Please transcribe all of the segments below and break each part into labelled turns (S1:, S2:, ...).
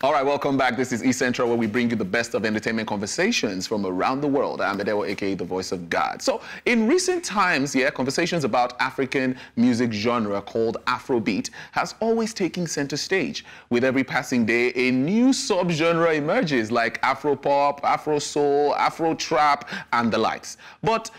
S1: All right, welcome back. This is eCentral, where we bring you the best of entertainment conversations from around the world. I'm Adewo, aka the voice of God. So, in recent times, conversations about African music genre called Afrobeat has always taken center stage. With every passing day, a new subgenre emerges, like Afropop, Afro soul, Afro trap, and the likes. But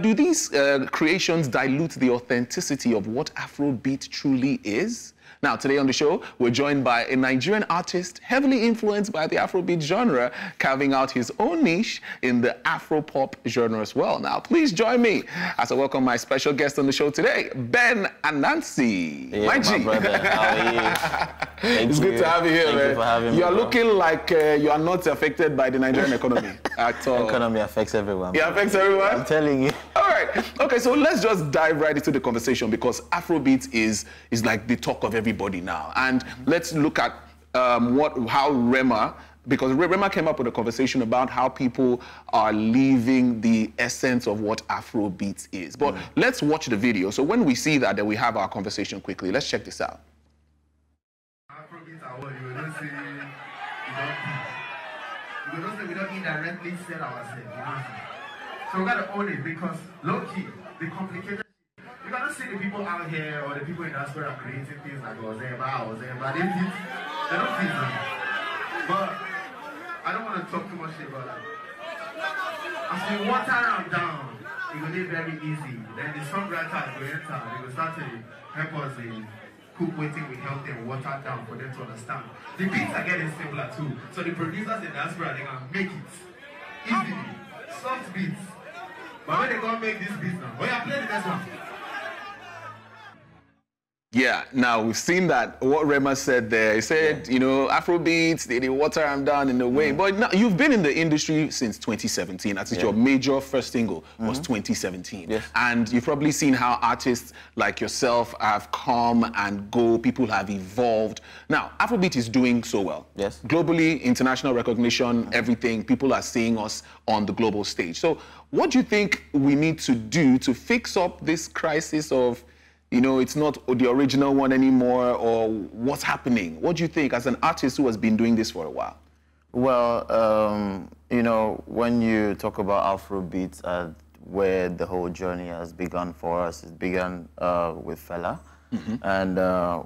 S1: do these creations dilute the authenticity of what Afrobeat truly is? Now, today on the show, we're joined by a Nigerian artist heavily influenced by the Afrobeat genre, carving out his own niche in the Afropop genre as well. Now, please join me as I welcome my special guest on the show today, Ben Anansi.
S2: Yeah, my brother, how are you?
S1: It's good to have you here, man.
S2: Thank you for having me.
S1: You're looking like you are not affected by the Nigerian economy at all.
S2: Economy affects everyone.
S1: It affects everyone?
S2: I'm telling you.
S1: All right. Okay, so let's just dive right into the conversation, because Afrobeat is like the talk of everybody now. And let's look at how Rema, because Rema came up with a conversation about how people are leaving the essence of what Afrobeat is. But let's watch the video. So when we see that, then we have our conversation quickly. Let's check this out.
S3: Afrobeats are what you don't say, we don't indirectly sell ourselves, you know. So we gotta own it, because low-key, the complicated, you gotta see the people out here or the people in diaspora creating things like Ozeba, they don't fit them. But I don't want to talk too much about that. As we water them down, it will be very easy. Then the songwriters will enter, they will start to help us in cook waiting, we help them water down for them to understand. The beats are getting simpler too. So the producers in diaspora, they can make it easily. Soft beats. But when they go make this beats now, oh yeah, play the next one.
S1: Yeah, now we've seen that, what Rema said there. He said, you know, Afrobeats, they water them down in a way. But now, you've been in the industry since 2017. That's your major first single was 2017. Yes. And you've probably seen how artists like yourself have come and go. People have evolved. Now, Afrobeat is doing so well. Yes. Globally, international recognition, everything. People are seeing us on the global stage. So what do you think we need to do to fix up this crisis of, you know, it's not the original one anymore, or what's happening? What do you think as an artist who has been doing this for a while?
S2: Well, you know, when you talk about Afrobeats, where the whole journey has begun for us, it began with Fela. And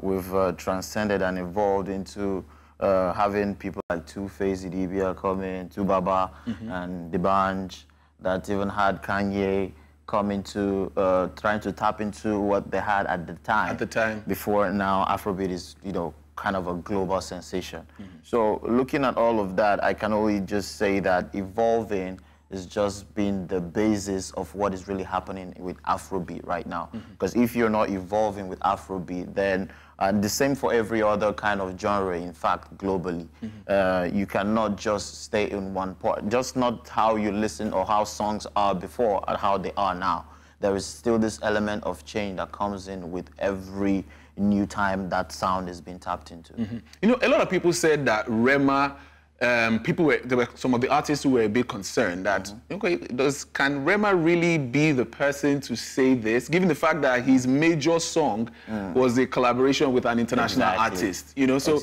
S2: we've transcended and evolved into having people like Two-Face, Idibia coming, Tubaba, and D'banj, that even had Kanye coming to trying to tap into what they had at the time. At the time. Before now, Afrobeat is, you know, kind of a global sensation. So looking at all of that, I can only just say that evolving is just been the basis of what is really happening with Afrobeat right now. Because if you're not evolving with Afrobeat, then the same for every other kind of genre, in fact, globally. You cannot just stay in one part. Just not how you listen or how songs are before and how they are now. There is still this element of change that comes in with every new time that sound is being tapped into.
S1: You know, a lot of people said that Rema, there were some of the artists who were a bit concerned that, okay, can Rema really be the person to say this, given the fact that his major song was a collaboration with an international artist, you know? So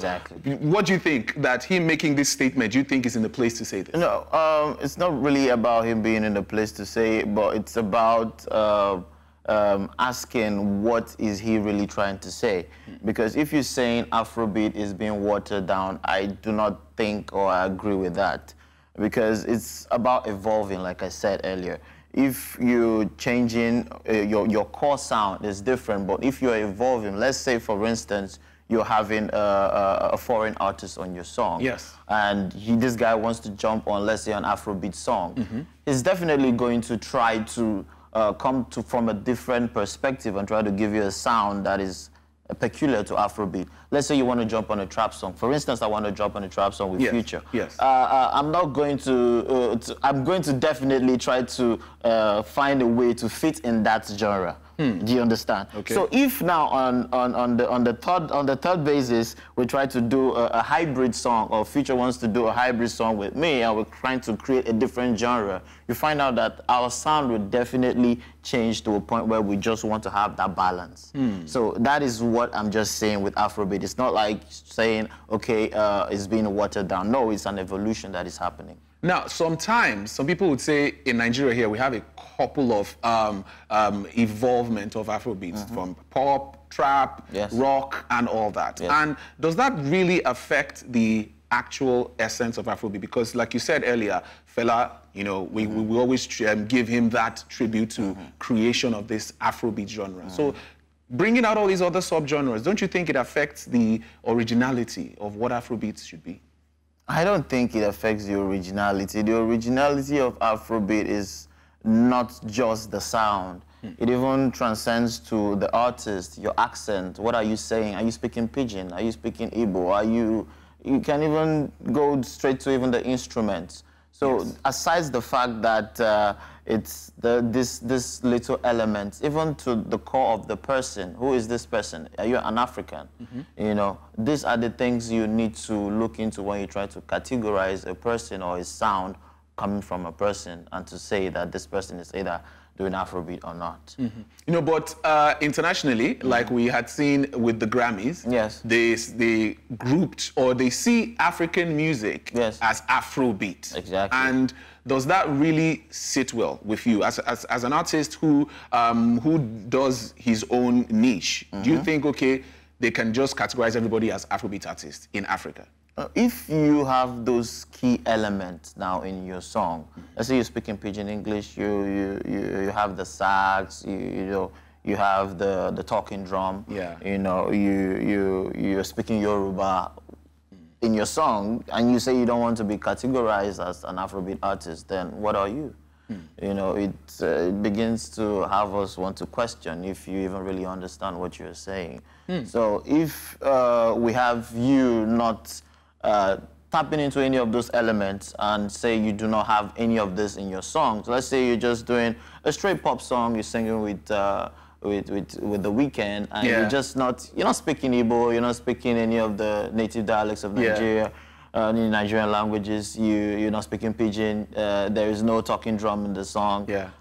S1: what do you think that him making this statement, do you think is in the place to say this?
S2: No, it's not really about him being in the place to say it, but it's about asking what is he really trying to say. Because if you're saying Afrobeat is being watered down, I do not think or I agree with that. Because it's about evolving, like I said earlier. If you're changing, your core sound is different, but if you're evolving, let's say, for instance, you're having a foreign artist on your song. Yes. And this guy wants to jump on, let's say, an Afrobeat song. He's definitely going to try to come from a different perspective and try to give you a sound that is peculiar to Afrobeat. Let's say you want to jump on a trap song. For instance, I want to jump on a trap song with Future. Yes. I'm going to definitely try to find a way to fit in that genre. Do you understand?
S1: Okay.
S2: So if now on the third basis we try to do a hybrid song, or Future wants to do a hybrid song with me, and we're trying to create a different genre, you find out that our sound would definitely change to a point where we just want to have that balance. So that is what I'm just saying with Afrobeat. It's not like saying, okay, it's being watered down. No, it's an evolution that is happening.
S1: Now, sometimes some people would say in Nigeria here we have a couple of evolvement of Afrobeats from pop, trap, rock, and all that. And does that really affect the actual essence of Afrobeat? Because, like you said earlier, Fela, you know, we always give him that tribute to creation of this Afrobeat genre. So, bringing out all these other subgenres, don't you think it affects the originality of what Afrobeats should be?
S2: I don't think it affects the originality. The originality of Afrobeat is not just the sound. It even transcends to the artist, your accent. What are you saying? Are you speaking Pidgin? Are you speaking Igbo? You can even go straight to even the instruments. So aside the fact that it's this little element, even to the core of the person. Who is this person? Are you an African? You know, these are the things you need to look into when you try to categorize a person or a sound coming from a person, and to say that this person is either doing Afrobeat or not.
S1: You know, but internationally, like we had seen with the Grammys, they grouped, or they see African music as Afrobeat.
S2: Exactly.
S1: And does that really sit well with you as an artist who does his own niche? Do you think, okay, they can just categorize everybody as Afrobeat artists in Africa?
S2: If you have those key elements now in your song, let's say you're speaking Pidgin English, you have the sax, you have the talking drum, you know, you're speaking Yoruba in your song, and you say you don't want to be categorized as an Afrobeat artist, then what are you? You know, it begins to have us want to question if you even really understand what you're saying. So if we have you not tapping into any of those elements, and say you do not have any of this in your songs. Let's say you're just doing a straight pop song, you're singing with The Weeknd, and you're not speaking Igbo, you're not speaking any of the native dialects of Nigeria, any Nigerian languages, you're not speaking Pidgin, there is no talking drum in the song, there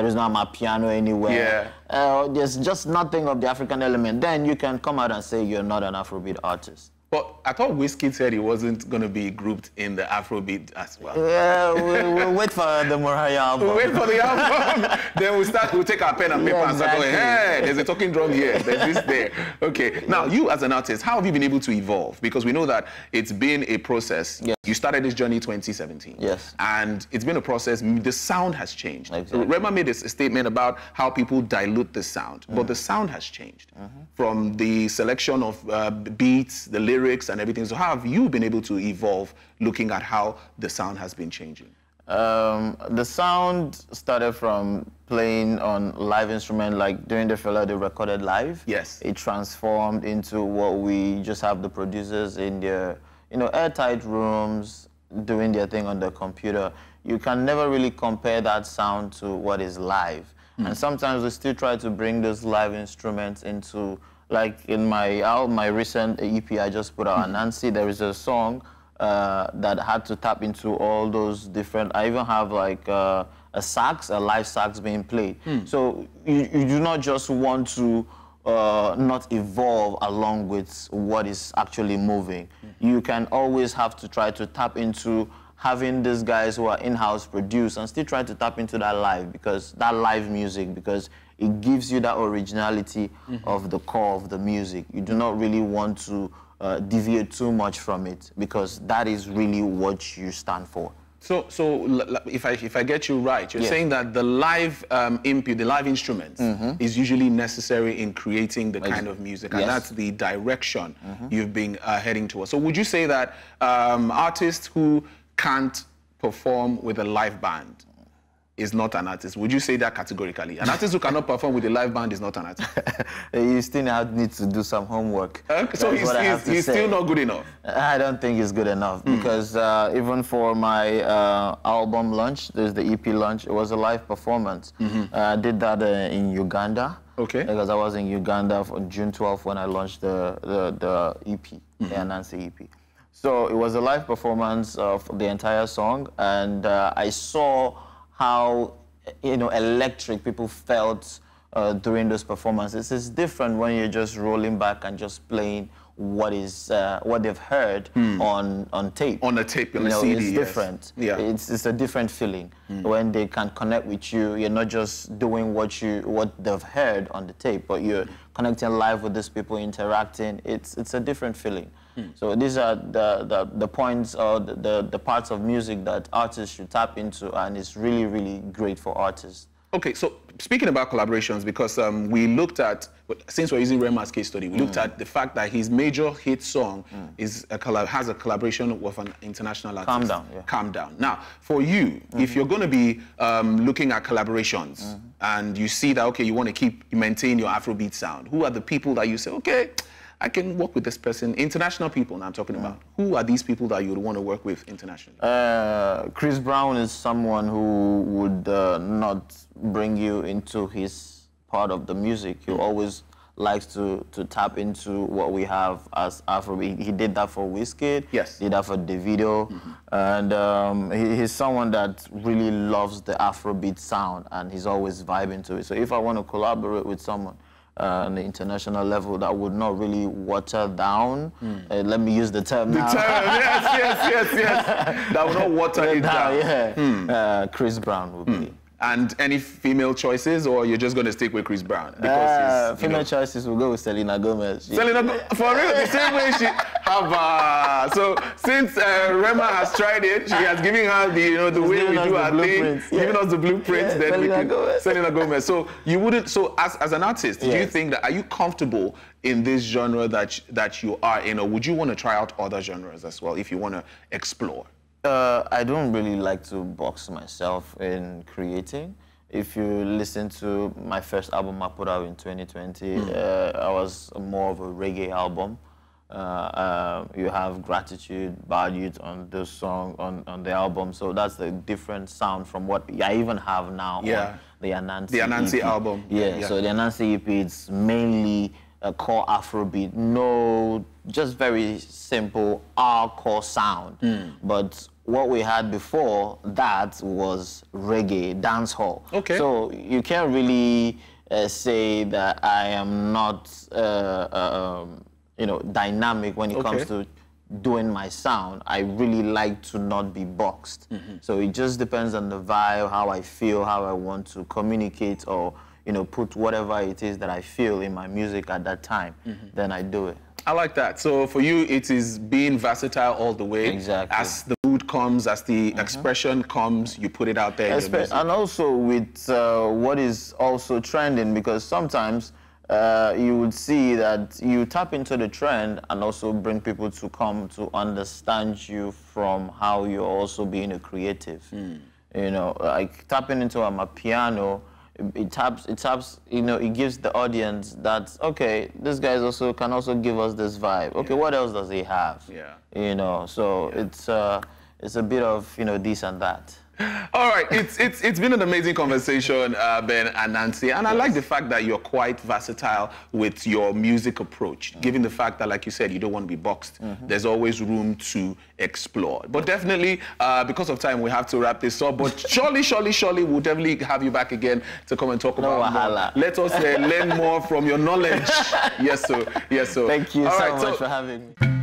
S2: is no amapiano anywhere, there's just nothing of the African element, then you can come out and say you're not an Afrobeat artist.
S1: But I thought Wizkid said he wasn't going to be grouped in the Afrobeat as well.
S2: Yeah, we'll wait for the Mariah album.
S1: We'll wait for the album. Then we'll take our pen and paper and start going, hey, there's a talking drum here, there's this there. Okay, now you as an artist, how have you been able to evolve? Because we know that it's been a process. You started this journey 2017. And it's been a process. The sound has changed. Rema made a statement about how people dilute the sound, but the sound has changed. From the selection of beats, the lyrics and everything. So how have you been able to evolve looking at how the sound has been changing?
S2: The sound started from playing on live instrument, like during the Fela, they recorded live. It transformed into what we just have the producers in their, airtight rooms doing their thing on the computer. You can never really compare that sound to what is live. And sometimes we still try to bring those live instruments into, like in my recent EP I just put out, Anansi, there is a song that had to tap into all those different, I even have like a live sax being played. So you do not just want to not evolve along with what is actually moving. You can always have to try to tap into having these guys who are in-house produce and still try to tap into that live music, because it gives you that originality of the core of the music. You do not really want to deviate too much from it, because that is really what you stand for.
S1: So if I get you right, you're saying that the live input, the live instruments, is usually necessary in creating the kind of music, and that's the direction you've been heading towards. So would you say that artists who can't perform with a live band, is not an artist? Would you say that categorically? An artist who cannot perform with a live band is not an artist?
S2: You still need to do some homework.
S1: So he's still not good enough?
S2: I don't think it's good enough because even for my album launch, there's the EP launch, it was a live performance. I did that in Uganda.
S1: Okay.
S2: Because I was in Uganda on June 12th when I launched the EP, the Anansi EP. So it was a live performance of the entire song, and I saw how electric people felt during those performances. It's different when you're just rolling back and just playing what they've heard on tape.
S1: On a tape, on a CD.
S2: It's different.
S1: Yeah.
S2: It's a different feeling when they can connect with you. You're not just doing what they've heard on the tape, but you're connecting live with these people, interacting. It's a different feeling. So these are the points or the parts of music that artists should tap into, and it's really, really great for artists.
S1: Okay, so speaking about collaborations, because we looked at, since we're using Rema's case study, we looked at the fact that his major hit song has a collaboration with an international artist.
S2: Calm Down. Yeah.
S1: Calm Down. Now, for you, if you're going to be looking at collaborations and you see that, okay, you want to maintain your Afrobeat sound, who are the people that you say, okay, I can work with this person? International people now I'm talking about. Who are these people that you would want to work with internationally?
S2: Chris Brown is someone who would not bring you into his part of the music. He always likes to tap into what we have as Afrobeat. He did that for Wizkid.
S1: Yes.
S2: Did that for Davido. And he's someone that really loves the Afrobeat sound, and he's always vibing to it. So if I want to collaborate with someone on the international level that would not really water down, let me use the term now.
S1: Yes. That would not water it down.
S2: Yeah. Chris Brown would be.
S1: And any female choices, or you're just going to stick with Chris Brown? Because
S2: female choices will go with Selena Gomez.
S1: Selena, for real, the same way she have. So since Rema has tried it, she has given her the way we do our thing, giving us the blueprint. Then
S2: Selena Gomez.
S1: Selena Gomez. So you wouldn't. So as an artist, do you think that, are you comfortable in this genre that you are in, or would you want to try out other genres as well if you want to explore?
S2: I don't really like to box myself in creating. If you listen to my first album I put out in 2020, I was more of a reggae album. You have Gratitude, Bad Youth on this song, on the album. So that's a different sound from what I even have now on the Anansi
S1: The Anansi
S2: EP.
S1: album.
S2: Yeah, so the Anansi EP, it's mainly a core Afrobeat. No, just very simple, our core sound. But what we had before that was reggae, dancehall.
S1: Okay.
S2: So you can't really say that I am not, dynamic when it comes to doing my sound. I really like to not be boxed. So it just depends on the vibe, how I feel, how I want to communicate, or put whatever it is that I feel in my music at that time. Then I do it.
S1: I like that. So for you, it is being versatile all the way.
S2: Exactly.
S1: As the mood comes, as the expression comes, you put it out there.
S2: And also with what is also trending, because sometimes you would see that you tap into the trend and also bring people to come to understand you from how you're also being a creative. Like tapping into a piano, it taps, it gives the audience that, okay, this guy can also give us this vibe. Okay, what else does he have? So it's a bit of, this and that.
S1: All right, it's been an amazing conversation, Ben Anansi, and I like the fact that you're quite versatile with your music approach, given the fact that, like you said, you don't want to be boxed. There's always room to explore. But definitely, because of time, we have to wrap this up. But surely, we'll definitely have you back again to come and talk about more. Let us learn more from your knowledge. Yes, sir.
S2: Thank you so much for having me.